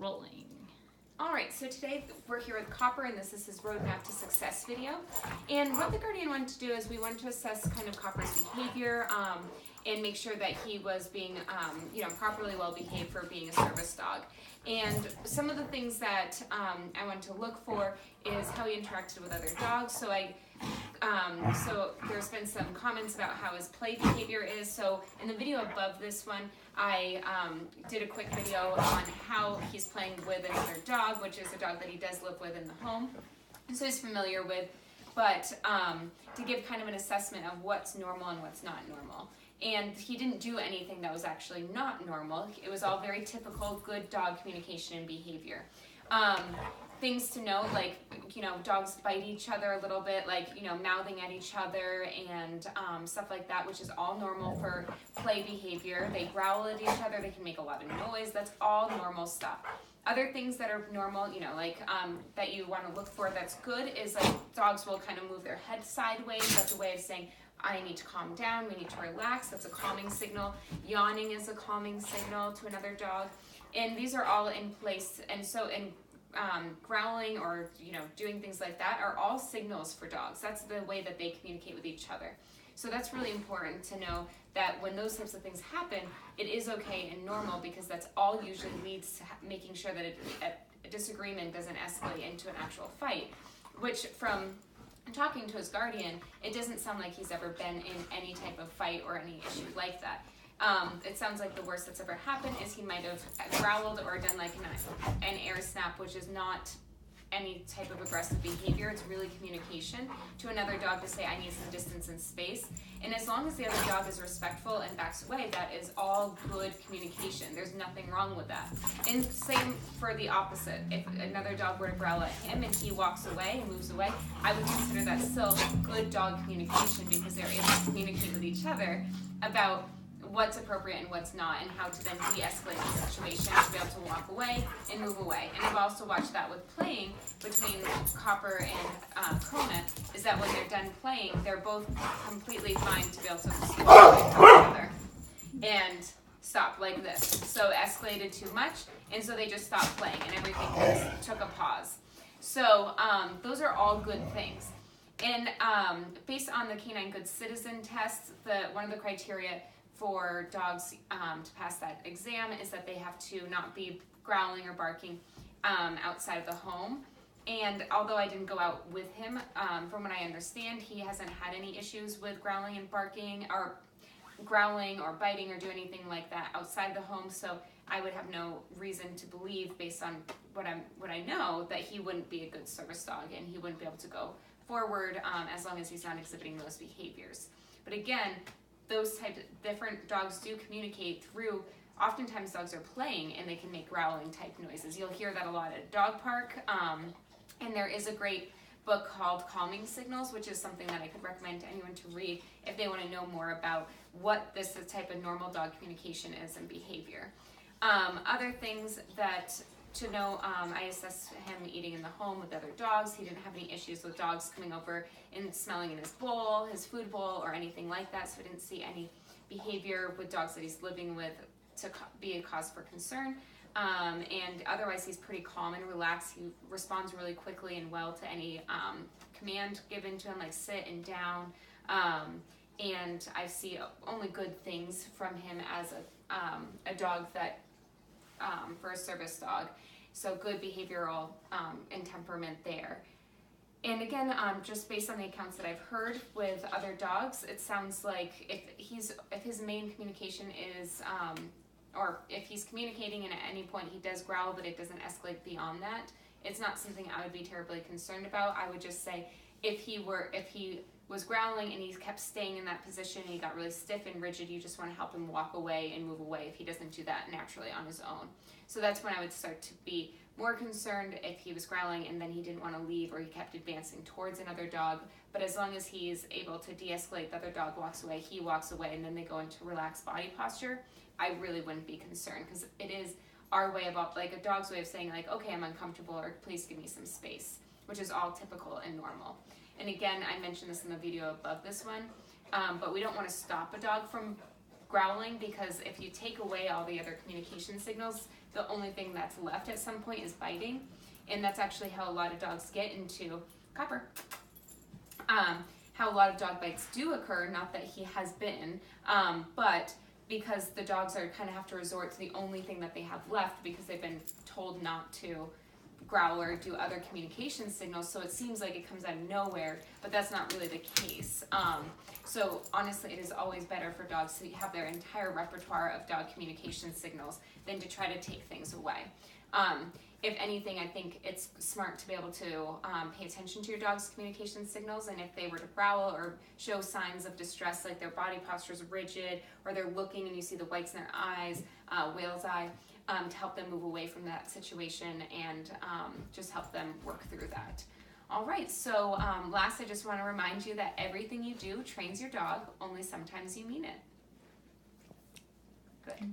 rolling. All right, so today we're here with Copper, and this is his Roadmap to Success video. And what the Guardian wanted to do is we wanted to assess kind of Copper's behavior and make sure that he was being, properly well behaved for being a service dog. And some of the things that I wanted to look for is how he interacted with other dogs. So there's been some comments about how his play behavior is. So in the video above this one, I did a quick video on how he's playing with another dog, which is a dog that he does live with in the home, and so he's familiar with, but to give kind of an assessment of what's normal and what's not normal. And he didn't do anything that was actually not normal. It was all very typical, good dog communication and behavior. Things to note, like, dogs bite each other a little bit, like, mouthing at each other and stuff like that, which is all normal for play behavior. They growl at each other, they can make a lot of noise. That's all normal stuff. Other things that are normal, that you want to look for that's good is, like, dogs will kind of move their head sideways. That's a way of saying, I need to calm down, we need to relax. That's a calming signal. Yawning is a calming signal to another dog. And these are all in place. And so growling or doing things like that are all signals for dogs. That's the way that they communicate with each other. So that's really important to know that when those types of things happen, it is okay and normal, because that's all usually leads to making sure that a disagreement doesn't escalate into an actual fight, which from talking to his guardian, it doesn't sound like he's ever been in any type of fight or any issue like that. It sounds like the worst that's ever happened is he might have growled or done like an air snap, which is not any type of aggressive behavior. It's really communication to another dog to say, I need some distance and space. And as long as the other dog is respectful and backs away, that is all good communication. There's nothing wrong with that. And same for the opposite. If another dog were to growl at him and he walks away and moves away, I would consider that still good dog communication, because they're able to communicate with each other about what's appropriate and what's not, and how to then de-escalate the situation to be able to walk away and move away. And I've also watched that with playing between Copper and Kona, is that when they're done playing, they're both completely fine to be able to walk away from each other and stop like this. So escalated too much, and so they just stopped playing and everything just took a pause. So those are all good things. And based on the Canine Good Citizen test, one of the criteria for dogs to pass that exam is that they have to not be growling or barking outside of the home. And although I didn't go out with him, from what I understand, he hasn't had any issues with growling and barking, or growling or biting or do anything like that outside the home. So I would have no reason to believe, based on what I know, that he wouldn't be a good service dog and he wouldn't be able to go forward as long as he's not exhibiting those behaviors. But again, those types of different dogs do communicate through, oftentimes dogs are playing and they can make growling type noises. You'll hear that a lot at a dog park. And there is a great book called Calming Signals, which is something that I could recommend to anyone to read if they want to know more about what this type of normal dog communication is and behavior. Other things that to know, I assessed him eating in the home with other dogs. He didn't have any issues with dogs coming over and smelling in his bowl, his food bowl, or anything like that. So I didn't see any behavior with dogs that he's living with to be a cause for concern. And otherwise, he's pretty calm and relaxed. He responds really quickly and well to any command given to him, like sit and down. And I see only good things from him as a dog that, for a service dog. So good behavioral and temperament there. And again, just based on the accounts that I've heard with other dogs, it sounds like if his main communication is, or if he's communicating and at any point he does growl, but it doesn't escalate beyond that, it's not something I would be terribly concerned about. I would just say if he was growling and he kept staying in that position and he got really stiff and rigid, you just want to help him walk away and move away if he doesn't do that naturally on his own. So that's when I would start to be more concerned if he was growling and then he didn't want to leave, or he kept advancing towards another dog. But as long as he's able to de-escalate, the other dog walks away, he walks away, and then they go into relaxed body posture, I really wouldn't be concerned, because it is our way about, like, a dog's way of saying, like, okay, I'm uncomfortable, or please give me some space, which is all typical and normal. And again, I mentioned this in the video above this one, but we don't want to stop a dog from growling, because if you take away all the other communication signals, the only thing that's left at some point is biting. And that's actually how a lot of dogs get into Copper. How a lot of dog bites do occur, not that he has been, but because the dogs are kind of have to resort to the only thing that they have left because they've been told not to growl or do other communication signals, so it seems like it comes out of nowhere, but that's not really the case. So honestly, it is always better for dogs to have their entire repertoire of dog communication signals than to try to take things away. If anything, I think it's smart to be able to pay attention to your dog's communication signals, and if they were to growl or show signs of distress, like their body posture is rigid, or they're looking and you see the whites in their eyes, whale's eye, to help them move away from that situation and just help them work through that. All right, so last I just want to remind you that everything you do trains your dog, only sometimes you mean it. Good.